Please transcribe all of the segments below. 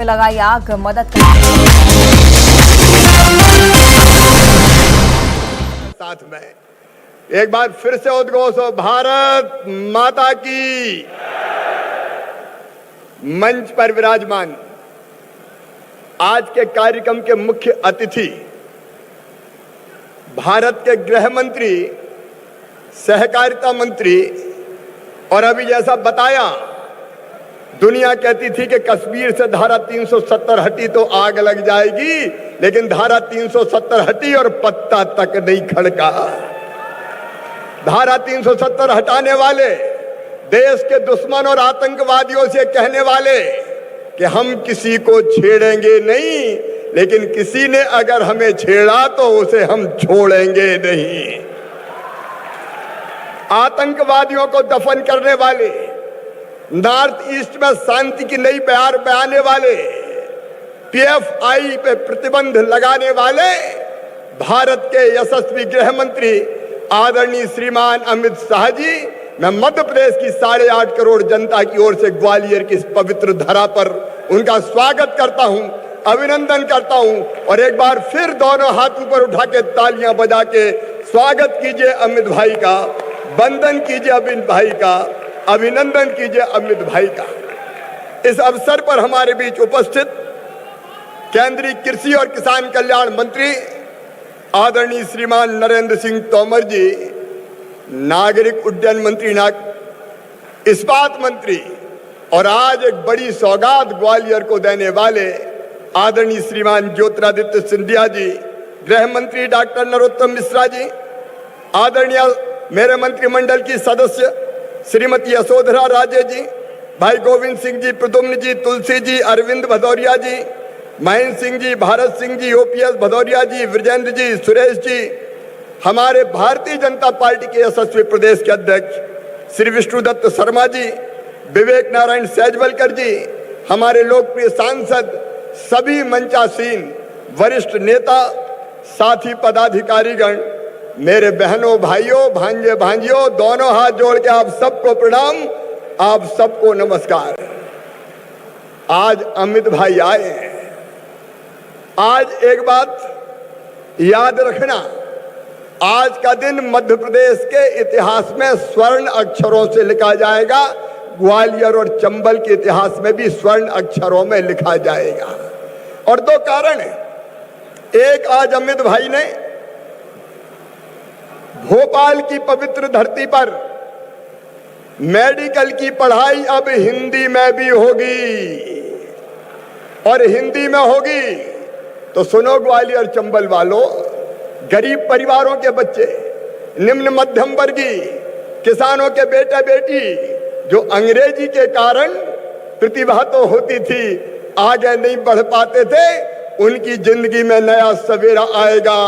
लगाई आग, मदद साथ में एक बार फिर से उद्घोष हो, भारत माता की। मंच पर विराजमान आज के कार्यक्रम के मुख्य अतिथि भारत के गृह मंत्री, सहकारिता मंत्री, और अभी जैसा बताया दुनिया कहती थी कि कश्मीर से धारा 370 हटी तो आग लग जाएगी, लेकिन धारा 370 हटी और पत्ता तक नहीं खड़का। धारा 370 हटाने वाले देश के दुश्मन और आतंकवादियों से कहने वाले कि हम किसी को छेड़ेंगे नहीं, लेकिन किसी ने अगर हमें छेड़ा तो उसे हम छोड़ेंगे नहीं। आतंकवादियों को दफन करने वाले, नॉर्थ ईस्ट में शांति की नई बयार बयाने वाले, पीएफआई पे प्रतिबंध लगाने वाले भारत के यशस्वी गृह मंत्री आदरणीय श्रीमान अमित शाह जी, मैं मध्य प्रदेश की 8.5 करोड़ जनता की ओर से ग्वालियर की इस पवित्र धरा पर उनका स्वागत करता हूं, अभिनंदन करता हूं। और एक बार फिर दोनों हाथ ऊपर उठा के तालियां बजा के स्वागत कीजिए अमित भाई का, वंदन कीजिए अमित भाई का, अभिनंदन कीजिए अमित भाई का। इस अवसर पर हमारे बीच उपस्थित केंद्रीय कृषि और किसान कल्याण मंत्री आदरणीय श्रीमान नरेंद्र सिंह तोमर जी, नागरिक उड्डयन मंत्री, इस्पात मंत्री, और आज एक बड़ी सौगात ग्वालियर को देने वाले आदरणीय श्रीमान ज्योतिरादित्य सिंधिया जी, गृह मंत्री डॉक्टर नरोत्तम मिश्रा जी, आदरणीय मेरे मंत्रिमंडल की सदस्य श्रीमती यशोधरा राजे जी, भाई गोविंद सिंह जी, प्रद्युम्न जी, तुलसी जी, अरविंद भदौरिया जी, महेंद्र सिंह जी, भारत सिंह जी, ओपीएस भदौरिया जी, विजेंद्र जी, सुरेश जी, हमारे भारतीय जनता पार्टी के यशस्वी प्रदेश के अध्यक्ष श्री विष्णुदत्त शर्मा जी, विवेक नारायण सहजवलकर जी, हमारे लोकप्रिय सांसद, सभी मंचासीन वरिष्ठ नेता, साथी पदाधिकारीगण, मेरे बहनों भाइयों, भांजे भांजियों, दोनों हाथ जोड़ के आप सबको प्रणाम, आप सबको नमस्कार। आज अमित भाई आए हैं। आज एक बात याद रखना, आज का दिन मध्य प्रदेश के इतिहास में स्वर्ण अक्षरों से लिखा जाएगा, ग्वालियर और चंबल के इतिहास में भी स्वर्ण अक्षरों में लिखा जाएगा। और दो कारण है। एक, आज अमित भाई ने भोपाल की पवित्र धरती पर मेडिकल की पढ़ाई अब हिंदी में भी होगी, और हिंदी में होगी तो सुनो ग्वालियर चंबल वालों, गरीब परिवारों के बच्चे, निम्न मध्यम वर्गीय किसानों के बेटे बेटी जो अंग्रेजी के कारण प्रतिभा तो होती थी, आगे नहीं बढ़ पाते थे, उनकी जिंदगी में नया सवेरा आएगा।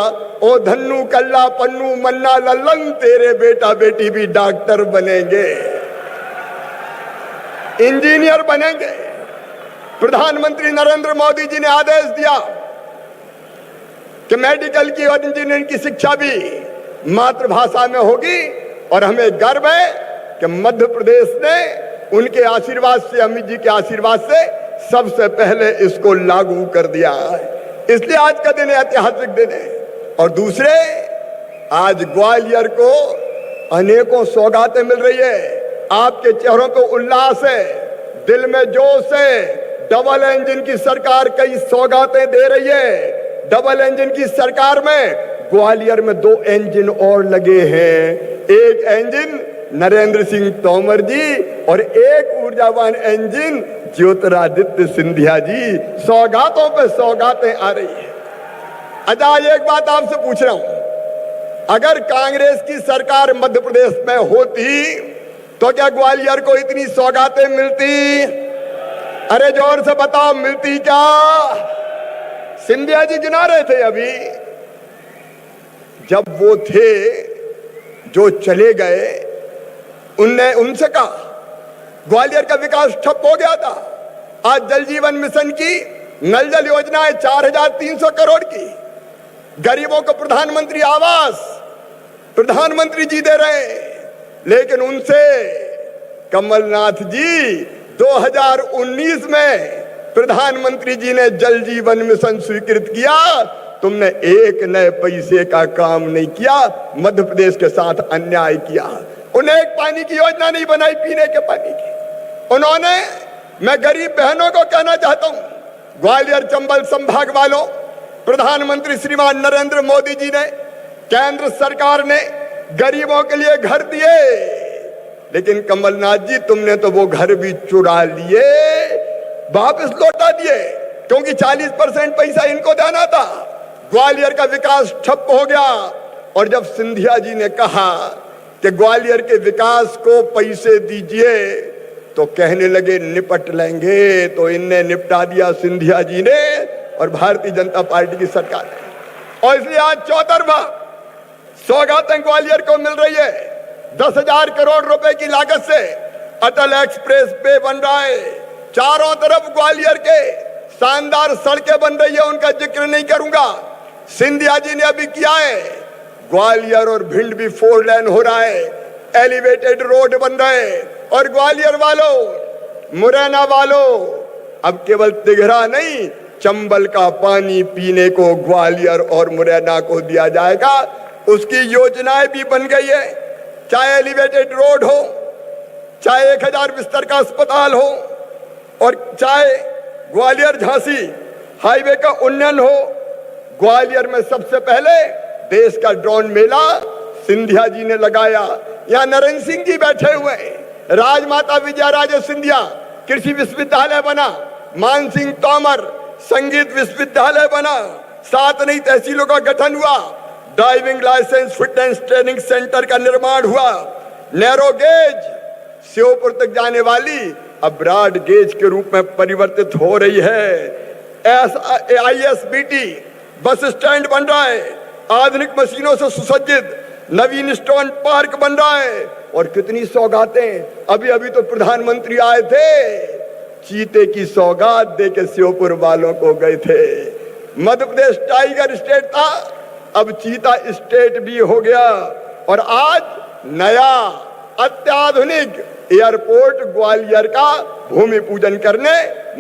ओ धन्नू कल्ला पन्नू मन्ना लल्लन, तेरे बेटा बेटी भी डॉक्टर बनेंगे, इंजीनियर बनेंगे। प्रधानमंत्री नरेंद्र मोदी जी ने आदेश दिया कि मेडिकल की और इंजीनियरिंग की शिक्षा भी मातृभाषा में होगी, और हमें गर्व है कि मध्य प्रदेश ने उनके आशीर्वाद से, अमित जी के आशीर्वाद से सबसे पहले इसको लागू कर दिया है। इसलिए आज का दिन ऐतिहासिक दिन है। और दूसरे, आज ग्वालियर को अनेकों सौगातें मिल रही है। आपके चेहरों पे उल्लास है, दिल में जोश है। डबल इंजन की सरकार कई सौगातें दे रही है। डबल इंजन की सरकार में ग्वालियर में 2 इंजन और लगे हैं। एक इंजन नरेंद्र सिंह तोमर जी और एक ऊर्जावान इंजन ज्योतिरादित्य सिंधिया जी। सौगातों पे सौगातें आ रही है। अच्छा, एक बात आपसे पूछ रहा हूं, अगर कांग्रेस की सरकार मध्य प्रदेश में होती तो क्या ग्वालियर को इतनी सौगातें मिलती? अरे जोर से बताओ, मिलती क्या? सिंधिया जी गिना रहे थे अभी, जब वो थे जो चले गए, उनसे कहा ग्वालियर का विकास ठप हो गया था। आज जल जीवन मिशन की नल जल योजना है 4300 करोड़ की। गरीबों को प्रधानमंत्री आवास प्रधानमंत्री जी दे रहे, लेकिन उनसे कमलनाथ जी 2019 में प्रधानमंत्री जी ने जल जीवन मिशन स्वीकृत किया, तुमने एक नए पैसे का काम नहीं किया, मध्य प्रदेश के साथ अन्याय किया। उन्हें एक पानी की योजना नहीं बनाई, पीने के पानी की उन्होंने। मैं गरीब बहनों को कहना चाहता हूं, ग्वालियर चंबल संभाग वालों, प्रधानमंत्री श्रीमान नरेंद्र मोदी जी ने, केंद्र सरकार ने गरीबों के लिए घर दिए, लेकिन कमलनाथ जी तुमने तो वो घर भी चुरा लिए, वापस लौटा दिए, क्योंकि 40% पैसा इनको देना था। ग्वालियर का विकास ठप हो गया। और जब सिंधिया जी ने कहा कि ग्वालियर के विकास को पैसे दीजिए, तो कहने लगे निपट लेंगे, तो इनने निपटा दिया सिंधिया जी ने और भारतीय जनता पार्टी की सरकार ने। और इसलिए आज चौतरफा सौगातें ग्वालियर को मिल रही है। 10,000 करोड़ रुपए की लागत से अटल एक्सप्रेस वे बन रहा है, चारों तरफ ग्वालियर के शानदार सड़कें बन रही है, उनका जिक्र नहीं करूंगा। सिंधिया जी ने अभी किया है, ग्वालियर और भिंड भी 4 लेन हो रहा है, एलिवेटेड रोड बन रहे। और ग्वालियर वालों, मुरैना वालों, अब केवल तिघरा नहीं, चंबल का पानी पीने को ग्वालियर और मुरैना को दिया जाएगा, उसकी योजनाएं भी बन गई है। चाहे एलिवेटेड रोड हो, चाहे 1000 बिस्तर का अस्पताल हो, और चाहे ग्वालियर झांसी हाईवे का उन्नयन हो। ग्वालियर में सबसे पहले देश का ड्रोन मेला सिंधिया जी ने लगाया। यहाँ नरेंद्र सिंह जी बैठे हुए हैं, राजमाता विजयाराजे सिंधिया कृषि विश्वविद्यालय बना, मान सिंह तोमर संगीत विश्वविद्यालय बना, 7 नई तहसीलों का गठन हुआ, driving licence fitness training centre का निर्माण हुआ, नैरो गेज श्योपुर तक जाने वाली अब ब्रॉड गेज के रूप में परिवर्तित हो रही है। ISBT बस स्टैंड बन रहा है, आधुनिक मशीनों से सुसज्जित नवीन स्टोन पार्क बन रहा है। और कितनी सौगातें, अभी अभी तो प्रधानमंत्री आए थे, चीते की सौगात दे के श्योपुर वालों को गए थे। मध्य प्रदेश टाइगर स्टेट था, अब चीता स्टेट भी हो गया। और आज नया अत्याधुनिक एयरपोर्ट ग्वालियर का भूमि पूजन करने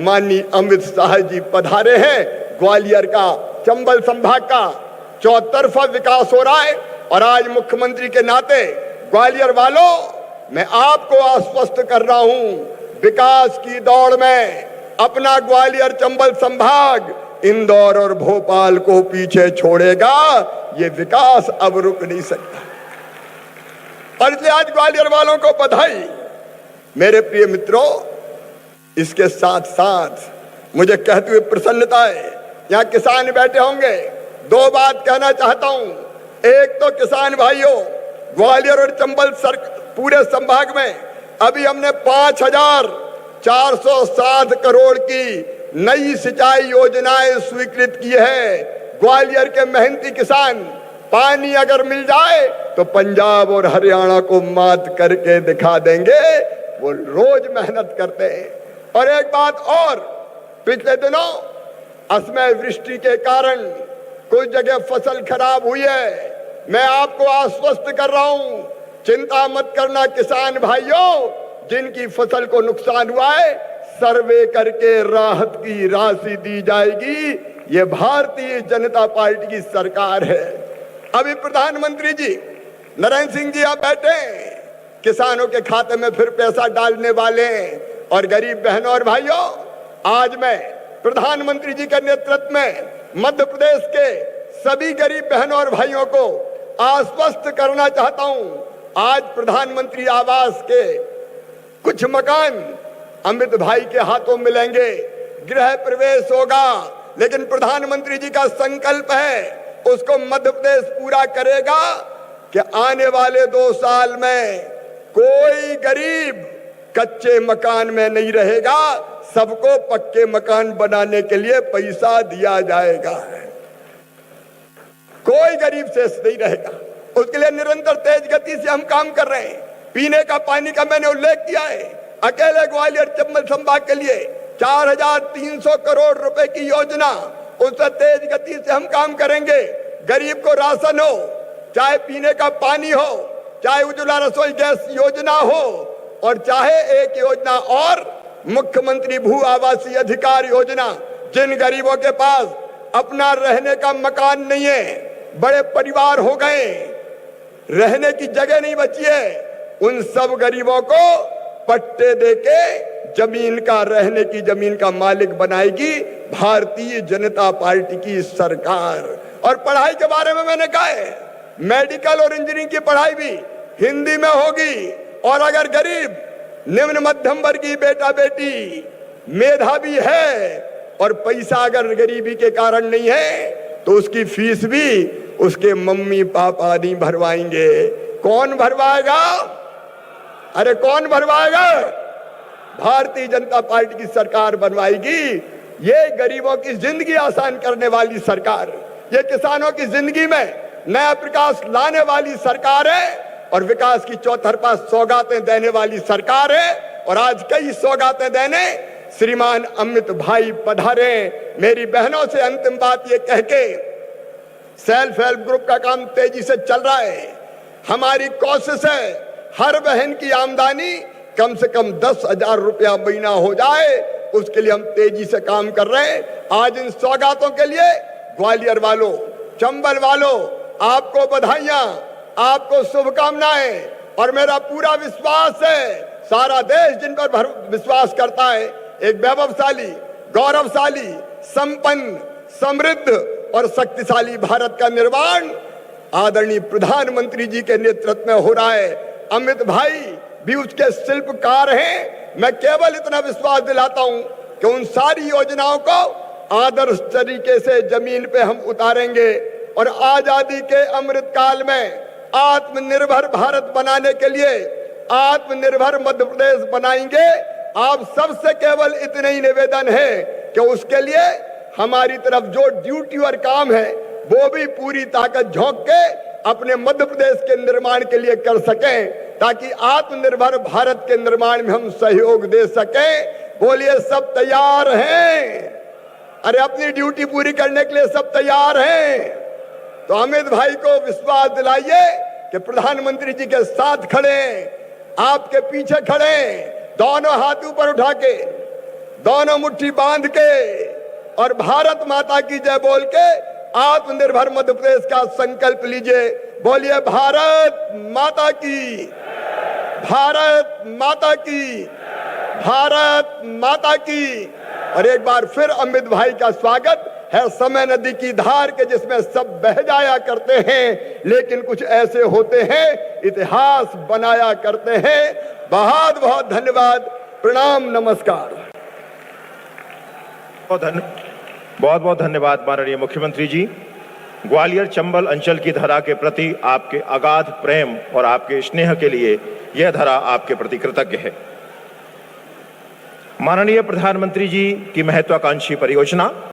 माननीय अमित शाह जी पधारे हैं। ग्वालियर का, चंबल संभाग का चौतरफा विकास हो रहा है। और आज मुख्यमंत्री के नाते ग्वालियर वालों, मैं आपको आश्वस्त कर रहा हूं, विकास की दौड़ में अपना ग्वालियर चंबल संभाग इंदौर और भोपाल को पीछे छोड़ेगा। ये विकास अब रुक नहीं सकता। और इसलिए आज ग्वालियर वालों को बधाई। मेरे प्रिय मित्रों, इसके साथ साथ मुझे कहते हुए प्रसन्नता है, यहाँ किसान बैठे होंगे, 2 बात कहना चाहता हूं। एक तो किसान भाइयों, ग्वालियर और चंबल पूरे संभाग में अभी हमने 5,460 करोड़ की नई सिंचाई योजनाएं स्वीकृत की है। ग्वालियर के मेहनती किसान, पानी अगर मिल जाए तो पंजाब और हरियाणा को मात करके दिखा देंगे, वो रोज मेहनत करते हैं। और एक बात और, पिछले दिनों असमय वृष्टि के कारण कुछ जगह फसल खराब हुई है। मैं आपको आश्वस्त कर रहा हूं, चिंता मत करना किसान भाइयों, जिनकी फसल को नुकसान हुआ है, सर्वे करके राहत की राशि दी जाएगी। ये भारतीय जनता पार्टी की सरकार है। अभी प्रधानमंत्री जी नरेंद्र सिंह जी आप बैठे, किसानों के खाते में फिर पैसा डालने वाले हैं। और गरीब बहनों और भाइयों, आज मैं प्रधानमंत्री जी के नेतृत्व में मध्य प्रदेश के सभी गरीब बहनों और भाइयों को आश्वस्त करना चाहता हूं। आज प्रधानमंत्री आवास के कुछ मकान अमित भाई के हाथों मिलेंगे, गृह प्रवेश होगा, लेकिन प्रधानमंत्री जी का संकल्प है, उसको मध्य प्रदेश पूरा करेगा कि आने वाले 2 साल में कोई गरीब कच्चे मकान में नहीं रहेगा, सबको पक्के मकान बनाने के लिए पैसा दिया जाएगा। कोई गरीब शेष नहीं रहेगा। उसके लिए निरंतर तेज गति से हम काम कर रहे हैं। पीने का पानी का मैंने उल्लेख किया है, अकेले ग्वालियर चंबल संभाग के लिए 4,300 करोड़ रुपए की योजना, उससे तेज गति से हम काम करेंगे। गरीब को राशन हो, चाहे पीने का पानी हो, चाहे उज्ज्वला रसोई गैस योजना हो, और चाहे एक योजना और मुख्यमंत्री भू आवासीय अधिकार योजना, जिन गरीबों के पास अपना रहने का मकान नहीं है, बड़े परिवार हो गए, रहने की जगह नहीं बची है, उन सब गरीबों को पट्टे देके जमीन का, रहने की जमीन का मालिक बनाएगी भारतीय जनता पार्टी की सरकार। और पढ़ाई के बारे में मैंने कहा है, मेडिकल और इंजीनियरिंग की पढ़ाई भी हिंदी में होगी। और अगर गरीब निम्न मध्यम वर्गीय बेटा बेटी मेधावी है और पैसा अगर गरीबी के कारण नहीं है, तो उसकी फीस भी उसके मम्मी पापा नहीं भरवाएंगे। कौन भरवाएगा? अरे कौन भरवाएगा? भारतीय जनता पार्टी की सरकार बनवाएगी। ये गरीबों की जिंदगी आसान करने वाली सरकार, ये किसानों की जिंदगी में नया प्रकाश लाने वाली सरकार है और विकास की चौतरफा सौगातें देने वाली सरकार है। और आज कई सौगातें देने श्रीमान अमित भाई पधारे। मेरी बहनों से अंतिम बात ये कह के, सेल्फ हेल्प ग्रुप का काम तेजी से चल रहा है। हमारी कोशिश है हर बहन की आमदनी कम से कम 10,000 रुपया महीना हो जाए, उसके लिए हम तेजी से काम कर रहे हैं। आज इन सौगातों के लिए ग्वालियर वालों, चंबल वालों, आपको बधाइयां, आपको शुभकामनाएं। और मेरा पूरा विश्वास है, सारा देश जिन पर विश्वास करता है, एक वैभवशाली, गौरवशाली, संपन्न, समृद्ध और शक्तिशाली भारत का निर्माण आदरणीय प्रधानमंत्री जी के नेतृत्व में हो रहा है। अमित भाई भी उसके शिल्पकार हैं। मैं केवल इतना विश्वास दिलाता हूं कि उन सारी योजनाओं को आदर्श तरीके से जमीन पे हम उतारेंगे और आजादी के अमृत काल में आत्मनिर्भर भारत बनाने के लिए आत्मनिर्भर मध्य प्रदेश बनाएंगे। आप सबसे केवल इतना ही निवेदन है कि उसके लिए हमारी तरफ जो ड्यूटी और काम है वो भी पूरी ताकत झोंक के अपने मध्य प्रदेश के निर्माण के लिए कर सकें, ताकि आत्मनिर्भर भारत के निर्माण में हम सहयोग दे सकें। बोलिए सब तैयार हैं? अरे अपनी ड्यूटी पूरी करने के लिए सब तैयार हैं? तो अमित भाई को विश्वास दिलाइए कि प्रधानमंत्री जी के साथ खड़े, आपके पीछे खड़े, दोनों हाथ ऊपर उठा के, दोनों मुट्ठी बांध के और भारत माता की जय बोल के आत्मनिर्भर मध्य प्रदेश का संकल्प लीजिए। बोलिए भारत माता की, भारत माता की, भारत माता की। और एक बार फिर अमित भाई का स्वागत है समय नदी की धार के, जिसमें सब बह जाया करते हैं लेकिन कुछ ऐसे होते हैं इतिहास बनाया करते हैं। बहुत बहुत धन्यवाद, प्रणाम, नमस्कार। बहुत बहुत धन्यवाद माननीय मुख्यमंत्री जी। ग्वालियर चंबल अंचल की धरा के प्रति आपके अगाध प्रेम और आपके स्नेह के लिए यह धरा आपके प्रति कृतज्ञ है। माननीय प्रधानमंत्री जी की महत्वाकांक्षी परियोजना